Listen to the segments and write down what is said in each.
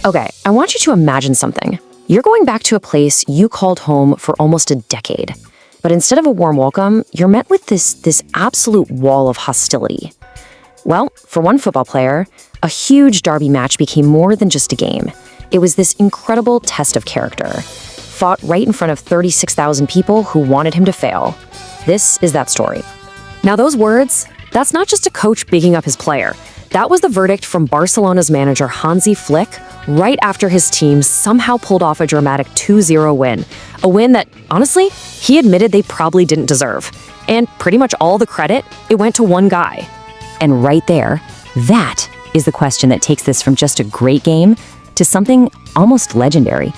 Okay, I want you to imagine something. You're going back to a place you called home for almost a decade. But instead of a warm welcome, you're met with this absolute wall of hostility. Well, for one football player, a huge derby match became more than just a game. It was this incredible test of character, fought right in front of 36,000 people who wanted him to fail. This is that story. Now those words, that's not just a coach bigging up his player. That was the verdict from Barcelona's manager Hansi Flick right after his team somehow pulled off a dramatic 2-0 win. A win that, honestly, he admitted they probably didn't deserve. And pretty much all the credit, it went to one guy. And right there, that is the question that takes this from just a great game to something almost legendary.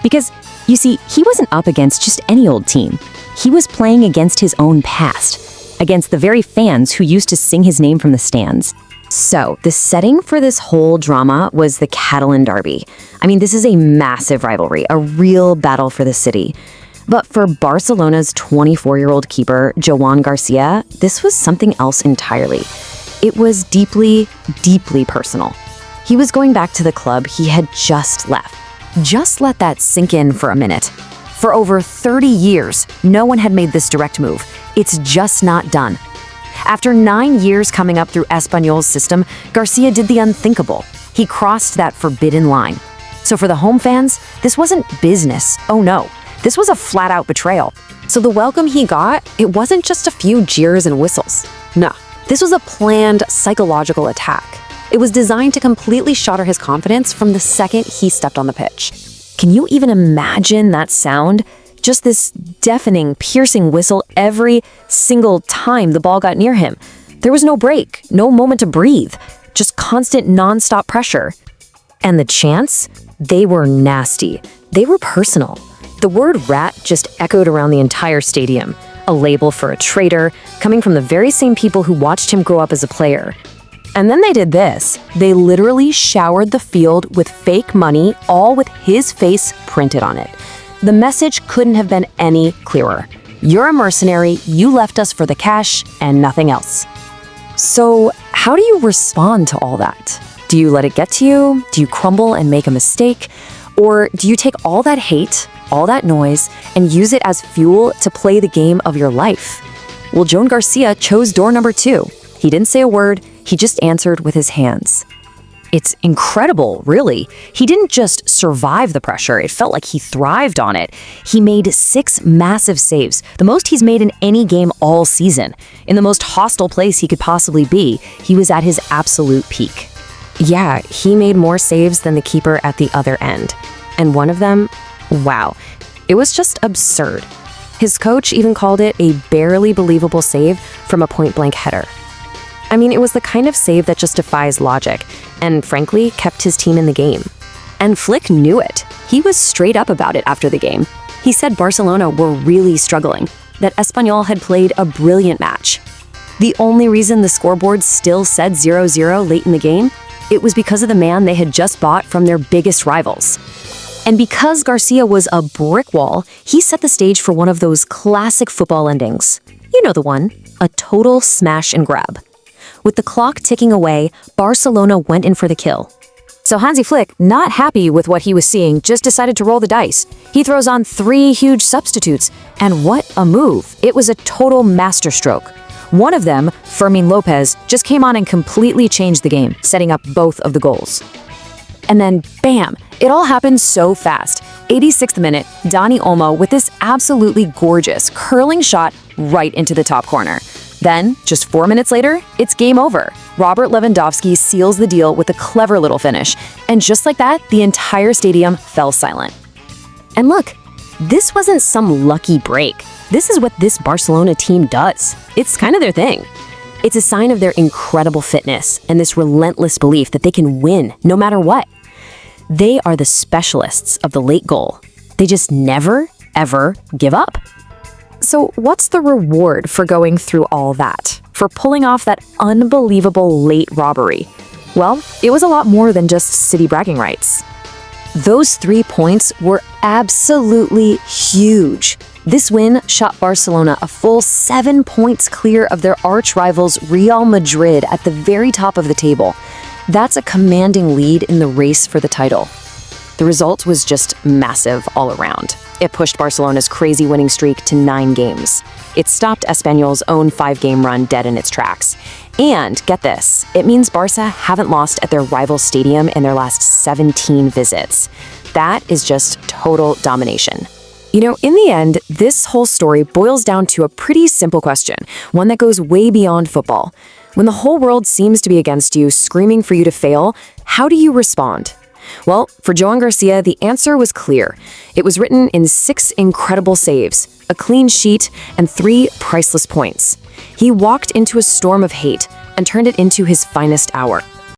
Because, you see, he wasn't up against just any old team. He was playing against his own past, against the very fans who used to sing his name from the stands. So, the setting for this whole drama was the Catalan Derby. I mean, this is a massive rivalry, a real battle for the city. But for Barcelona's 24-year-old keeper, Joan Garcia, this was something else entirely. It was deeply, deeply personal. He was going back to the club he had just left. Just let that sink in for a minute. For over 30 years, no one had made this direct move. It's just not done. After 9 years coming up through Espanyol's system, Garcia did the unthinkable. He crossed that forbidden line. So for the home fans, this wasn't business. Oh no, this was a flat-out betrayal. So the welcome he got, it wasn't just a few jeers and whistles. No, this was a planned psychological attack. It was designed to completely shatter his confidence from the second he stepped on the pitch. Can you even imagine that sound? Just this deafening, piercing whistle every single time the ball got near him. There was no break, no moment to breathe, just constant non-stop pressure. And the chants, they were nasty. They were personal. The word rat just echoed around the entire stadium, a label for a traitor, coming from the very same people who watched him grow up as a player. And then they did this. They literally showered the field with fake money, all with his face printed on it. The message couldn't have been any clearer. You're a mercenary, you left us for the cash and nothing else. So how do you respond to all that? Do you let it get to you? Do you crumble and make a mistake? Or do you take all that hate, all that noise, and use it as fuel to play the game of your life? Well, Joan Garcia chose door number 2. He didn't say a word, he just answered with his hands. It's incredible, really. He didn't just survive the pressure, it felt like he thrived on it. He made 6 massive saves, the most he's made in any game all season. In the most hostile place he could possibly be, he was at his absolute peak. Yeah, he made more saves than the keeper at the other end. And one of them, wow, it was just absurd. His coach even called it a barely believable save from a point-blank header. I mean, it was the kind of save that just defies logic, and frankly, kept his team in the game. And Flick knew it. He was straight up about it after the game. He said Barcelona were really struggling, that Espanyol had played a brilliant match. The only reason the scoreboard still said 0-0 late in the game, it was because of the man they had just bought from their biggest rivals. And because Garcia was a brick wall, he set the stage for one of those classic football endings. You know the one, a total smash and grab. With the clock ticking away, Barcelona went in for the kill. So Hansi Flick, not happy with what he was seeing, just decided to roll the dice. He throws on 3 huge substitutes, and what a move. It was a total masterstroke. One of them, Fermín López, just came on and completely changed the game, setting up both of the goals. And then, bam, it all happened so fast. 86th minute, Dani Olmo with this absolutely gorgeous, curling shot right into the top corner. Then, just 4 minutes later, it's game over. Robert Lewandowski seals the deal with a clever little finish. And just like that, the entire stadium fell silent. And look, this wasn't some lucky break. This is what this Barcelona team does. It's kind of their thing. It's a sign of their incredible fitness and this relentless belief that they can win no matter what. They are the specialists of the late goal. They just never, ever give up. So what's the reward for going through all that? For pulling off that unbelievable late robbery? Well, it was a lot more than just city bragging rights. Those 3 points were absolutely huge. This win shot Barcelona a full 7 points clear of their arch rivals Real Madrid at the very top of the table. That's a commanding lead in the race for the title. The result was just massive all around. It pushed Barcelona's crazy winning streak to 9 games. It stopped Espanyol's own 5-game run dead in its tracks. And get this, it means Barça haven't lost at their rival stadium in their last 17 visits. That is just total domination. You know, in the end, this whole story boils down to a pretty simple question, one that goes way beyond football. When the whole world seems to be against you, screaming for you to fail, how do you respond? Well, for Joan Garcia, the answer was clear. It was written in 6 incredible saves, a clean sheet, and 3 priceless points. He walked into a storm of hate and turned it into his finest hour,